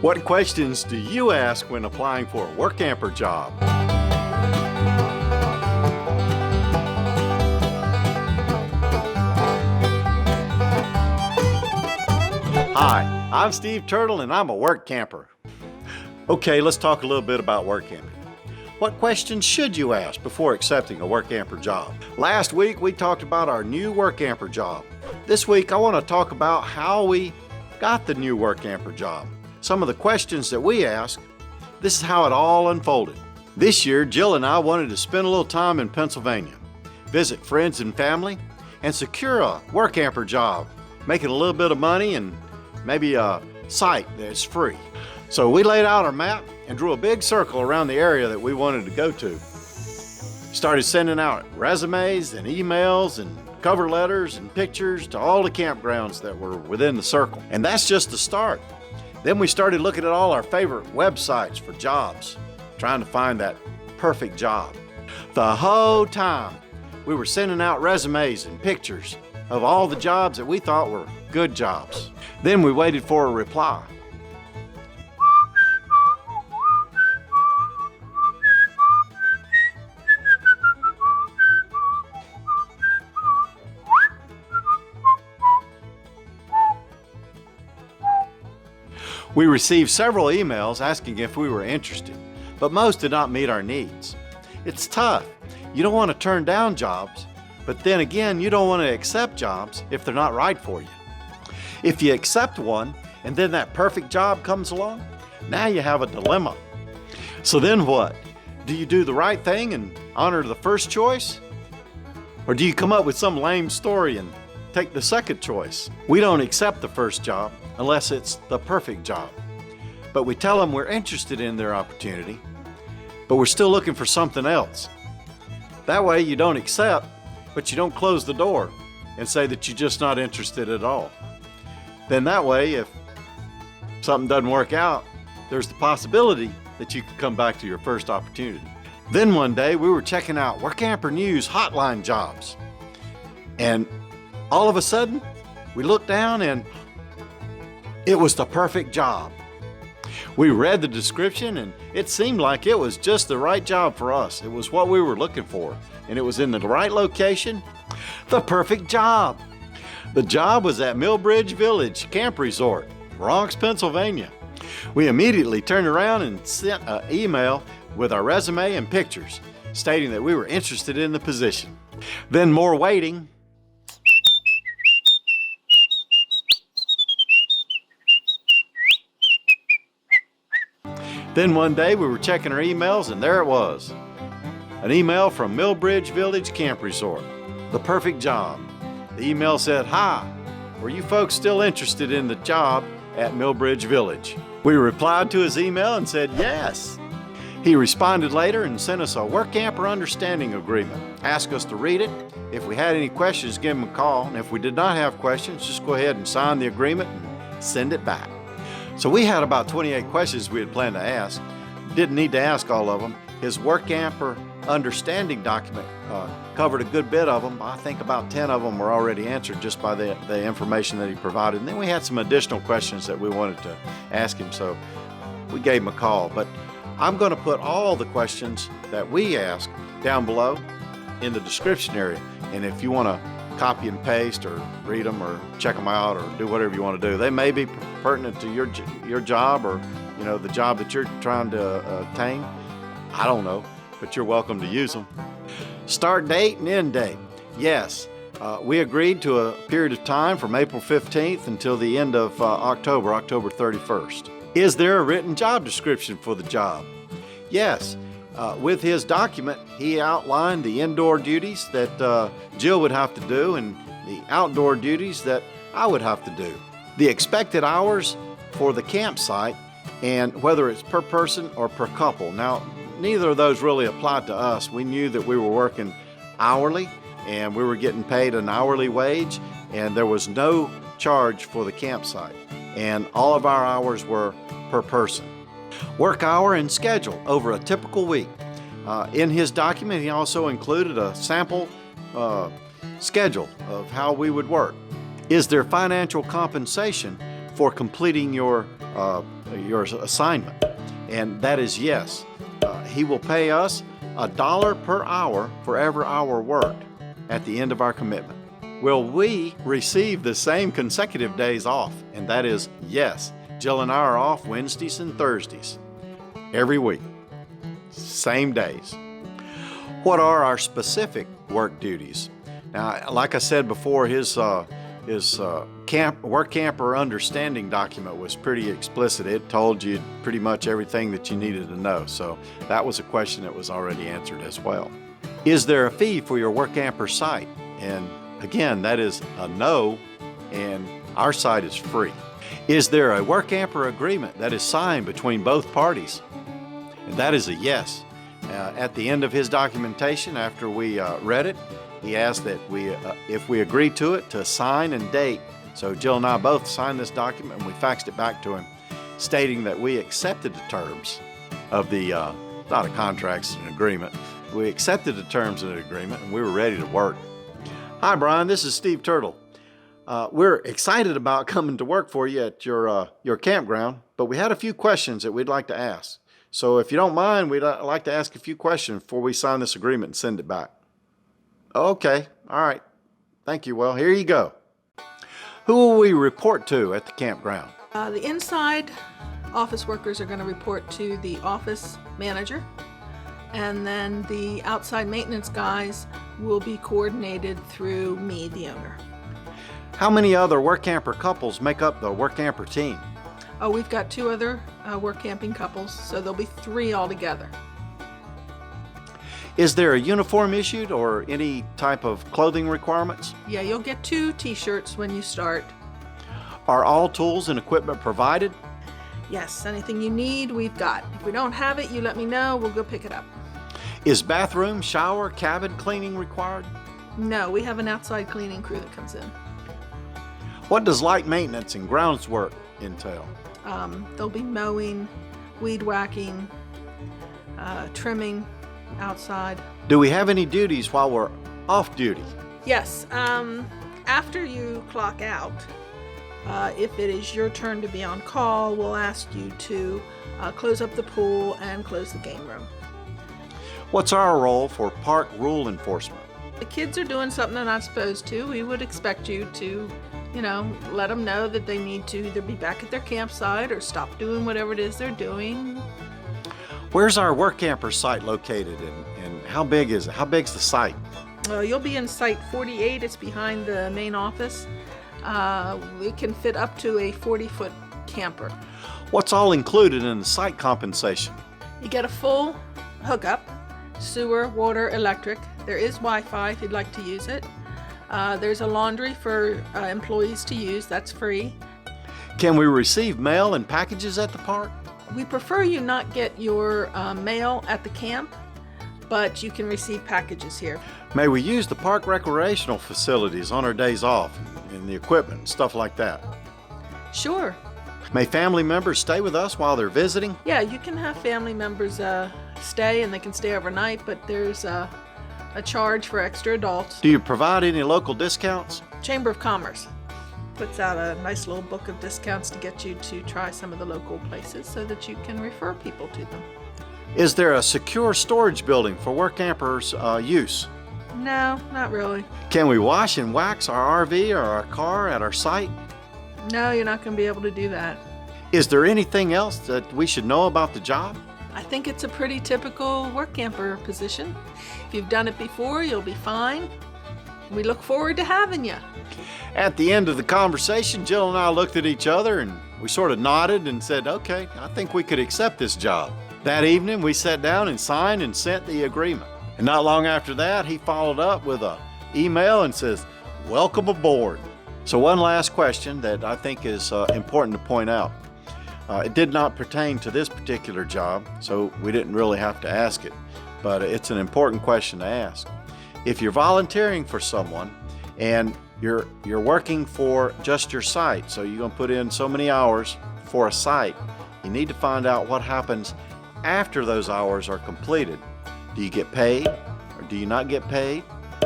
What questions do you ask when applying for a Workamper job? Hi, I'm Steve Turtle and I'm a Workamper. Okay, let's talk a little bit about Workamping. What questions should you ask before accepting a Workamper job? Last week we talked about our new Workamper job. This week I want to talk about how we got the new Workamper job. Some of the questions that we asked, this is how it all unfolded. This year, Jill and I wanted to spend a little time in Pennsylvania, visit friends and family, and secure a Workamper job, making a little bit of money and maybe a site that's free. So we laid out our map and drew a big circle around the area that we wanted to go to. Started sending out resumes and emails and cover letters and pictures to all the campgrounds that were within the circle. And that's just the start. Then we started looking at all our favorite websites for jobs, trying to find that perfect job. The whole time we were sending out resumes and pictures of all the jobs that we thought were good jobs. Then we waited for a reply. We received several emails asking if we were interested, but most did not meet our needs. It's tough. You don't want to turn down jobs, but then again, you don't want to accept jobs if they're not right for you. If you accept one and then that perfect job comes along, now you have a dilemma. So then what? Do you do the right thing and honor the first choice? Or do you come up with some lame story and take the second choice? We don't accept the first job unless it's the perfect job. But we tell them we're interested in their opportunity, but we're still looking for something else. That way you don't accept, but you don't close the door and say that you're just not interested at all. Then that way, if something doesn't work out, there's the possibility that you could come back to your first opportunity. Then one day we were checking out Workamper News hotline jobs. And all of a sudden, we looked down and it was the perfect job. We read the description and it seemed like it was just the right job for us. It was what we were looking for and it was in the right location. The perfect job. The job was at Millbridge Village Camp Resort, Ronks, Pennsylvania. We immediately turned around and sent an email with our resume and pictures stating that we were interested in the position. Then more waiting. Then one day we were checking our emails and there it was. An email from Millbridge Village Camp Resort. The perfect job. The email said, "Hi, were you folks still interested in the job at Millbridge Village?" We replied to his email and said yes. He responded later and sent us a Workamper understanding agreement. Asked us to read it. If we had any questions, give him a call. And if we did not have questions, just go ahead and sign the agreement and send it back. So we had about 28 questions we had planned to ask. Didn't need to ask all of them. His Workamper understanding document covered a good bit of them. I think about 10 of them were already answered just by the information that he provided. And then we had some additional questions that we wanted to ask him, so we gave him a call. But I'm going to put all the questions that we asked down below in the description area. And if you want to copy and paste or read them or check them out or do whatever you want to do. They may be pertinent to your job or the job that you're trying to attain. I don't know, but you're welcome to use them. Start date and end date. Yes, we agreed to a period of time from April 15th until the end of October 31st. Is there a written job description for the job? Yes. With his document, he outlined the indoor duties that Jill would have to do and the outdoor duties that I would have to do. The expected hours for the campsite and whether it's per person or per couple. Now, neither of those really applied to us. We knew that we were working hourly and we were getting paid an hourly wage and there was no charge for the campsite. And all of our hours were per person. Work hour and schedule over a typical week. In his document, he also included a sample schedule of how we would work. Is there financial compensation for completing your assignment? And that is yes. He will pay us $1 per hour for every hour worked at the end of our commitment. Will we receive the same consecutive days off? And that is yes. Jill and I are off Wednesdays and Thursdays every week, same days. What are our specific work duties? Now, like I said before, his Workamper understanding document was pretty explicit. It told you pretty much everything that you needed to know. So that was a question that was already answered as well. Is there a fee for your Workamper site? And again, that is a no, and our site is free. Is there a Workamper agreement that is signed between both parties? And that is a yes. At the end of his documentation, after we read it, he asked that if we agreed to it, to sign and date. So Jill and I both signed this document, and we faxed it back to him, stating that we accepted the terms of the, not a contract, it's an agreement. We accepted the terms of the agreement, and we were ready to work. Hi, Brian, this is Steve Turtle. We're excited about coming to work for you at your campground, but we had a few questions that we'd like to ask. So if you don't mind, we'd like to ask a few questions before we sign this agreement and send it back. Okay, all right. Thank you. Well, here you go. Who will we report to at the campground? The inside office workers are going to report to the office manager, and then the outside maintenance guys will be coordinated through me, the owner. How many other Workamper couples make up the Workamper team? Oh, we've got 2 other work camping couples, so there'll be 3 altogether. Is there a uniform issued or any type of clothing requirements? Yeah, you'll get 2 t-shirts when you start. Are all tools and equipment provided? Yes, anything you need, we've got. If we don't have it, you let me know, we'll go pick it up. Is bathroom, shower, cabin cleaning required? No, we have an outside cleaning crew that comes in. What does light maintenance and grounds work entail? There'll be mowing, weed whacking, trimming outside. Do we have any duties while we're off duty? Yes, after you clock out, if it is your turn to be on call, we'll ask you to close up the pool and close the game room. What's our role for park rule enforcement? The kids are doing something they're not supposed to. We would expect you to, let them know that they need to either be back at their campsite or stop doing whatever it is they're doing. Where's our Workamper site located, and how big is it? How big's the site? You'll be in site 48. It's behind the main office. It can fit up to a 40-foot camper. What's all included in the site compensation? You get a full hookup, sewer, water, electric. There is Wi-Fi if you'd like to use it. There's a laundry for employees to use. That's free. Can we receive mail and packages at the park? We prefer you not get your mail at the camp, but you can receive packages here. May we use the park recreational facilities on our days off and the equipment and stuff like that? Sure. May family members stay with us while they're visiting? Yeah, you can have family members stay, and they can stay overnight, but there's a charge for extra adults. Do you provide any local discounts? Chamber of Commerce puts out a nice little book of discounts to get you to try some of the local places so that you can refer people to them. Is there a secure storage building for Workampers' use? No, not really. Can we wash and wax our RV or our car at our site? No, you're not going to be able to do that. Is there anything else that we should know about the job? I think it's a pretty typical work camper position. If you've done it before, you'll be fine. We look forward to having you. At the end of the conversation, Jill and I looked at each other and we sort of nodded and said, okay, I think we could accept this job. That evening, we sat down and signed and sent the agreement. And not long after that, he followed up with an email and says, welcome aboard. So one last question that I think is important to point out. It did not pertain to this particular job, so we didn't really have to ask it, but it's an important question to ask. If you're volunteering for someone and you're working for just your site, so you're going to put in so many hours for a site, you need to find out what happens after those hours are completed. Do you get paid or do you not get paid?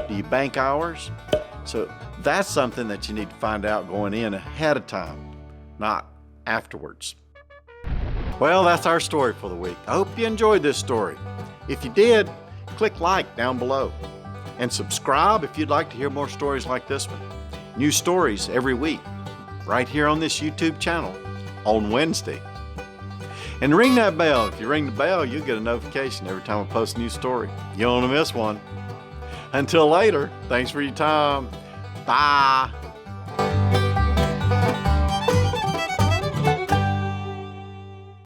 Do you bank hours? So that's something that you need to find out going in ahead of time. not afterwards. Well, that's our story for the week. I hope you enjoyed this story. If you did, click like down below and subscribe if you'd like to hear more stories like this one. New stories every week right here on this YouTube channel on Wednesday. And ring that bell. If you ring the bell, you'll get a notification every time I post a new story. You don't want to miss one. Until later, thanks for your time. Bye.